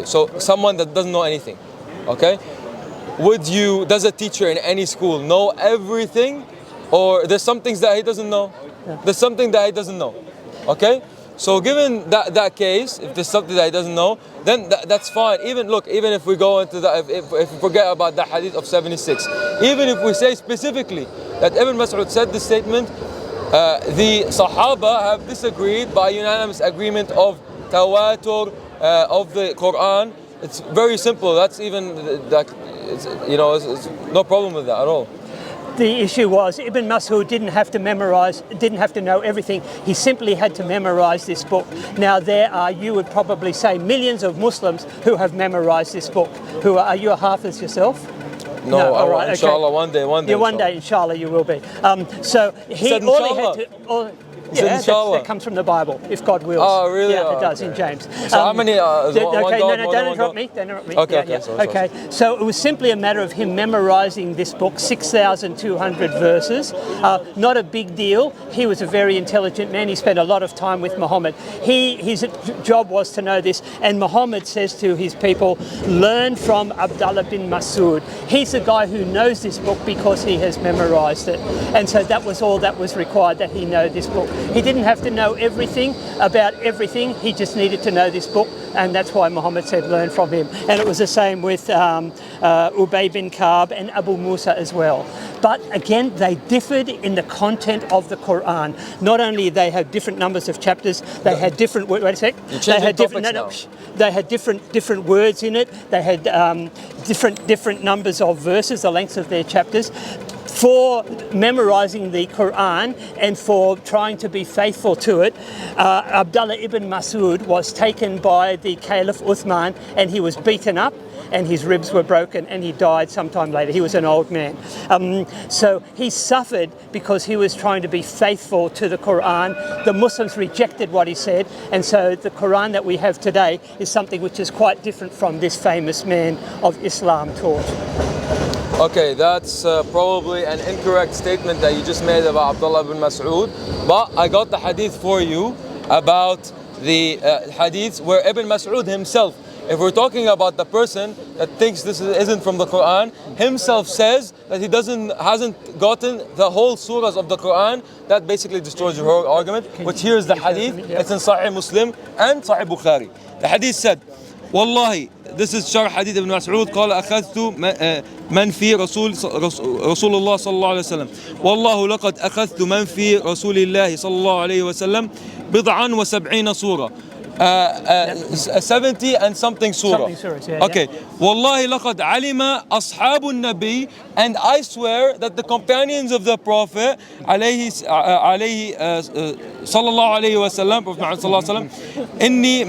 so someone that doesn't know anything, okay? Does a teacher in any school know everything, or there's some things that he doesn't know? Yeah. There's something that he doesn't know, okay? So given that case, if there's something that he doesn't know, then that's fine. Even if we go into that, if we forget about the Hadith of 76, even if we say specifically that Ibn Mas'ud said this statement, the Sahaba have disagreed by unanimous agreement of tawatur of the Quran. It's very simple. That's even it's no problem with that at all. The issue was Ibn Mas'ud didn't have to know everything. He simply had to memorize this book. Now there are, you would probably say, millions of Muslims who have memorized this book. Are you a Hafiz yourself? No, all right, inshallah, okay. One day. One day, inshallah, you will be. So that comes from the Bible, if God wills. Oh, really? Yeah, it does in James. So how many? Don't interrupt me. Okay. So it was simply a matter of him memorizing this book, 6,200 verses. Not a big deal. He was a very intelligent man. He spent a lot of time with Muhammad. His job was to know this. And Muhammad says to his people, learn from Abdullah bin Mas'ud. He's the guy who knows this book because he has memorized it. And so that was all that was required, that he know this book. He didn't have to know everything about everything. He just needed to know this book, and that's why Muhammad said learn from him. And it was the same with Ubay bin Ka'b and Abu Musa as well. But again, they differed in the content of the Quran. Not only they had different numbers of chapters, they had different. Wait a sec. They had different. They had different words in it. They had different numbers of verses, the lengths of their chapters. For memorizing the Quran and for trying to be faithful to it, Abdullah ibn Mas'ud was taken by the Caliph Uthman, and he was beaten up and his ribs were broken, and he died sometime later. He was an old man. So he suffered because he was trying to be faithful to the Quran. The Muslims rejected what he said, and so the Quran that we have today is something which is quite different from this famous man of Islam taught. Okay, that's probably an incorrect statement that you just made about Abdullah ibn Mas'ud, but I got the hadith for you about the hadiths where Ibn Mas'ud himself, if we're talking about the person that thinks this isn't from the Quran, himself says that he hasn't gotten the whole surahs of the Quran. That basically destroys your whole argument, which here is the hadith. It's in Sahih Muslim and Sahih Bukhari. The hadith said, Wallahi, this is Sharh Hadith ibn Mas'ud, قال أخذت من في رسول الله صلى الله عليه وسلم والله لقد أخذت من في رسول الله صلى الله عليه وسلم بضعا وسبعين سورة 70 and something surah. Okay. Wallahi laqad alima ashabun nabi, and I swear that the companions of the Prophet alayhi sallallahu alayhi wa sallam, Prophet Muhammad sallallahu alayhi wa sallam, inni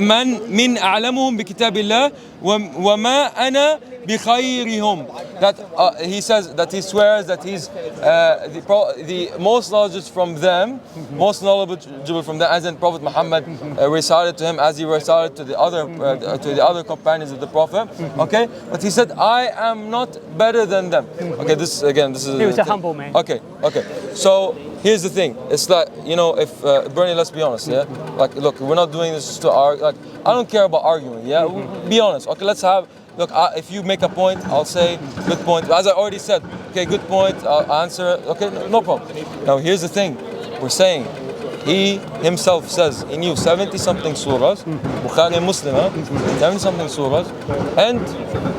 min a'lamuhum bi kitabillah wa ma ana بِخَيْرِهُمْ. That he says, that he swears that he's the most knowledgeable from them, most knowledgeable from them, as in Prophet Muhammad recited to him as he recited to the other companions of the Prophet. Okay, but he said, I am not better than them. Okay, this is. He was a humble man. Okay. So here's the thing. It's like, you know, if Bernie, let's be honest, yeah. Like, look, we're not doing this to argue. Like, I don't care about arguing. Yeah, be honest. Okay, let's have. Look, if you make a point, I'll say good point. As I already said, okay, good point. I'll answer it. Okay, no problem. Now here's the thing. We're saying he himself says he knew 70 something surahs, Bukhari and Muslim, 70 something surahs, and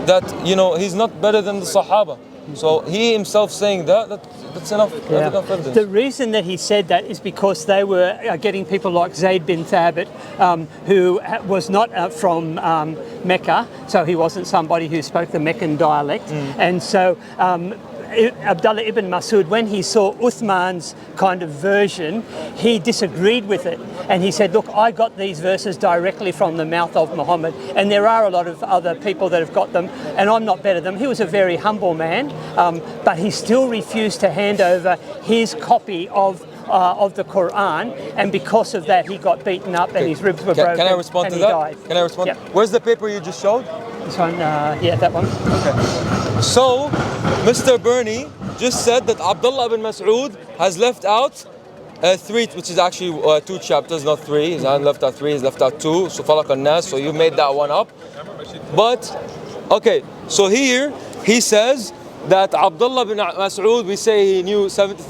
that, you know, he's not better than the Sahaba. So he himself saying that's enough evidence. The reason that he said that is because they were getting people like Zayd bin Thabit, who was not from Mecca, so he wasn't somebody who spoke the Meccan dialect, and so Abdullah ibn Masud, when he saw Uthman's kind of version, he disagreed with it, and he said, look, I got these verses directly from the mouth of Muhammad, and there are a lot of other people that have got them, and I'm not better than them. He was a very humble man, but he still refused to hand over his copy of the Quran, and because of that he got beaten up and his ribs were broken. Can I respond to that? Died. Can I respond? Yep. Where's the paper you just showed? This one, yeah, that one. Okay. So, Mr. Bernie just said that Abdullah ibn Mas'ud has left out 3, which is actually 2 chapters, not 3. He's not left out 3, he's left out 2. So Falaq al-Nas, so you made that one up. But, okay, so here he says that Abdullah ibn Mas'ud, we say he knew 70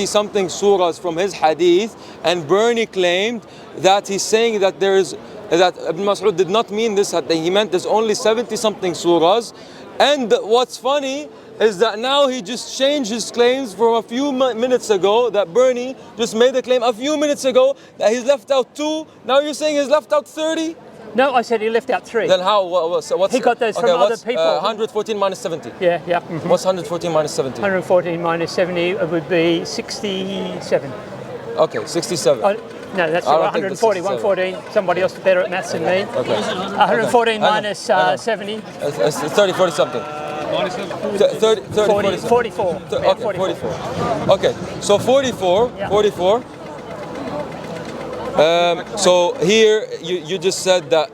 something surahs from his hadith, and Bernie claimed that he's saying that that Ibn Mas'ud did not mean this, that he meant there's only 70 something surahs. And what's funny is that now he just changed his claims from a few minutes ago, that Bernie just made a claim a few minutes ago that he's left out 2. Now you're saying he's left out 30? No, I said he left out 3. Then how? What's he got those from other people. 114 minus 70. Yeah. What's 114 minus 70? 114 minus 70 would be 67. Okay, 67. No, that's 140, 114. Somebody else is better at maths than me. Okay. 114 minus 70. It's 30, 40 something. 30, 40, 44. Okay, 44. Okay, so 44. Yeah. 44. So here you just said that,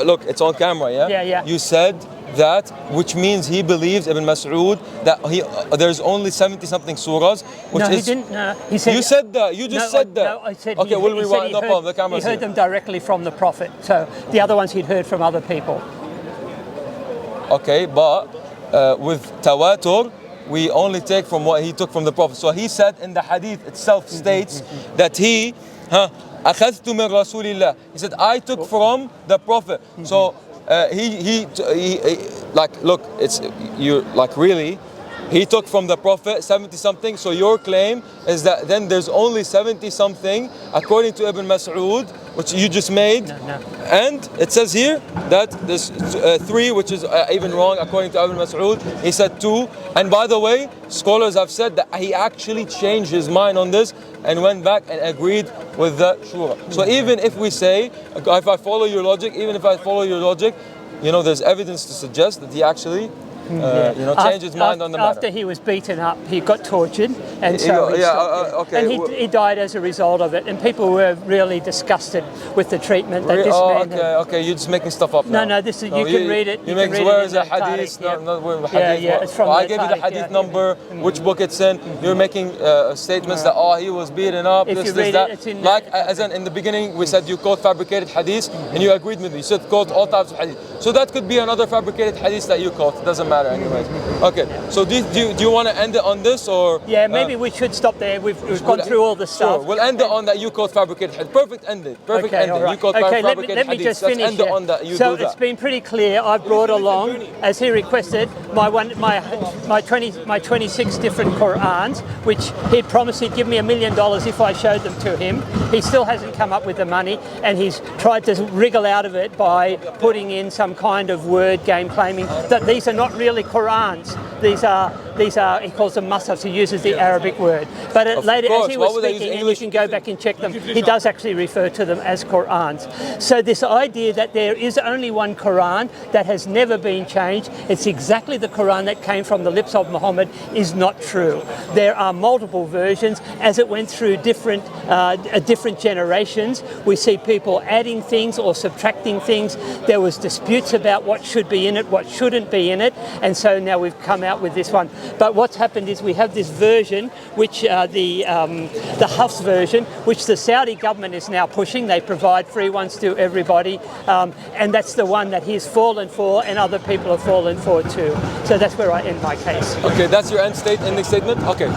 look, it's on camera, yeah? Yeah. You said that, which means he believes, Ibn Mas'ud, that there's only 70 something surahs, which no, is... he didn't. He said... You said that. You just said that. No, I said... Okay, we'll rewind. No problem. The camera's He heard here. them directly from the Prophet. So the other ones he'd heard from other people. Okay, but with tawatur, we only take from what he took from the Prophet. So he said in the hadith itself states that he... أخذت من رسول الله. He said, I took from the Prophet. So he like, look, you like, really, he took from the Prophet 70 something. So your claim is that then there's only 70 something according to Ibn Mas'ud, which you just made. No. And it says here that there's 3, which is even wrong according to Ibn Mas'ud. He said 2. And by the way, scholars have said that he actually changed his mind on this and went back and agreed with the shura. So even if we say, if I follow your logic, you know, there's evidence to suggest that he actually changed his mind on the matter. After he was beaten up, he got tortured, and he died as a result of it. And people were really disgusted with the treatment that this man had. Okay, you're just making stuff up now. No, this is, you can read it. Where is the hadith? It's from I gave you the hadith number, which book it's in. You're making statements that he was beaten up. If you read it, it's in like as in the beginning, we said you quote fabricated hadith, and you agreed with me. You said quote all types of hadith. So that could be another fabricated hadith that you quote. It doesn't matter anyways. Okay, so do you want to end it on this, or? Yeah, maybe we should stop there. We've gone through all the stuff. Sure, we'll end it on that you quote fabricated hadith. Perfect ending. Perfect ending. Right. You quote fabricated hadith. Let me just finish. Let's end it on that. You so do that. It's been pretty clear. I brought along, as he requested, my 26 different Qurans, which he'd promised he'd give me $1 million if I showed them to him. He still hasn't come up with the money, and he's tried to wriggle out of it by putting in some kind of word game, claiming that these are not really Qurans. These are, he calls them mushafs, he uses the Arabic word. But later, as he was speaking, and you can go back and check them, he does actually refer to them as Qurans. So this idea that there is only one Quran that has never been changed, it's exactly the Quran that came from the lips of Muhammad, is not true. There are multiple versions. As it went through different generations, we see people adding things or subtracting things. There was disputes about what should be in it, what shouldn't be in it, and so now we've come out with this one. But what's happened is we have this version, which the Hafs version, which the Saudi government is now pushing. They provide free ones to everybody, and that's the one that he's fallen for, and other people have fallen for too. So that's where I end my case. Okay, that's your ending statement? Okay.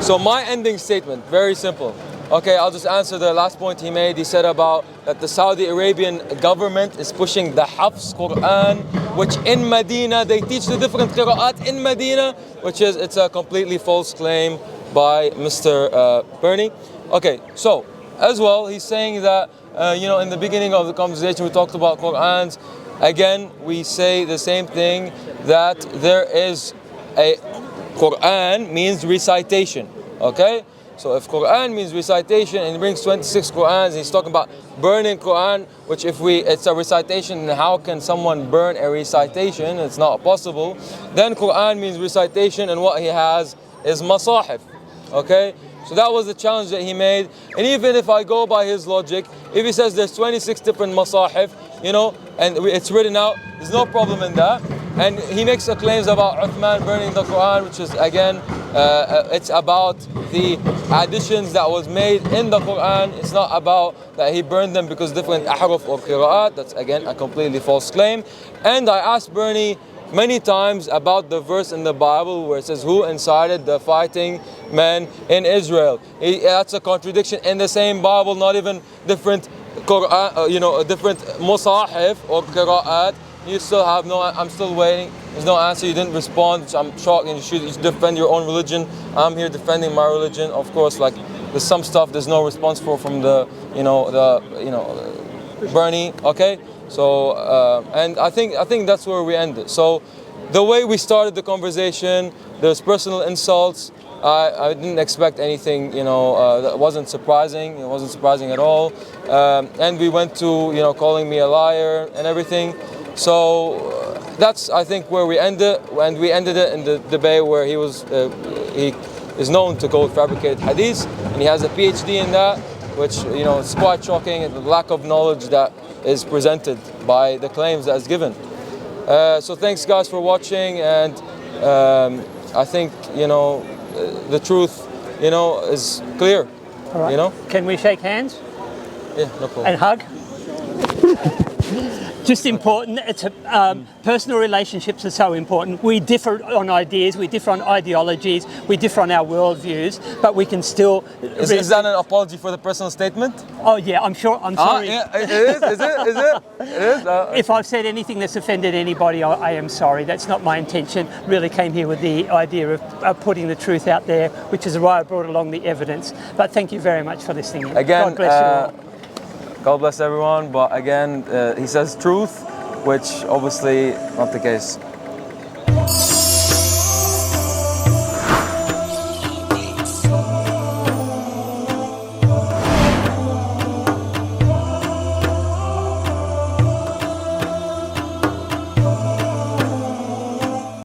So my ending statement, very simple. Okay, I'll just answer the last point he made. He said about that the Saudi Arabian government is pushing the Hafs Quran, which in Medina, they teach the different qira'at in Medina, it's a completely false claim by Mr. Bernie. Okay, so as well, he's saying that, in the beginning of the conversation, we talked about Qurans. Again, we say the same thing, that there is a Quran means recitation, okay? So if Quran means recitation and he brings 26 Qurans, he's talking about burning Quran, which it's a recitation, and how can someone burn a recitation? It's not possible. Then Quran means recitation, and what he has is masahif, okay? So that was the challenge that he made. And even if I go by his logic, if he says there's 26 different masahif, and it's written out, there's no problem in that. And he makes claims about Uthman burning the Quran, which is again, it's about the additions that was made in the Quran. It's not about that he burned them because different ahruf or qira'at. That's again a completely false claim. And I asked Bernie many times about the verse in the Bible where it says, who incited the fighting men in Israel? That's a contradiction in the same Bible, not even different Quran, different musahif or qira'at. You still have I'm still waiting. There's no answer. You didn't respond, which I'm shocked. And you should defend your own religion. I'm here defending my religion. Of course, like there's some stuff there's no response from Bernie. Okay. So and I think that's where we ended. So the way we started the conversation, there's personal insults. I didn't expect anything, that wasn't surprising. It wasn't surprising at all. And we went to, calling me a liar and everything. So that's, I think, where we ended, and we ended it in the debate where he is known to quote fabricated hadith, and he has a PhD in that, which it's quite shocking, and the lack of knowledge that is presented by the claims that is given. So thanks guys for watching, and I think the truth is clear. All right. Can we shake hands? Yeah, no problem. And hug? Just important. It's personal relationships are so important. We differ on ideas, we differ on ideologies, we differ on our worldviews, but we can still. Is that an apology for the personal statement? Oh yeah, I'm sure. I'm sorry. Yeah, it is. Is it? It is. If I've said anything that's offended anybody, I am sorry. That's not my intention. Really came here with the idea of putting the truth out there, which is why I brought along the evidence. But thank you very much for listening. Again, God bless you all. God bless everyone, but again, he says truth, which obviously not the case.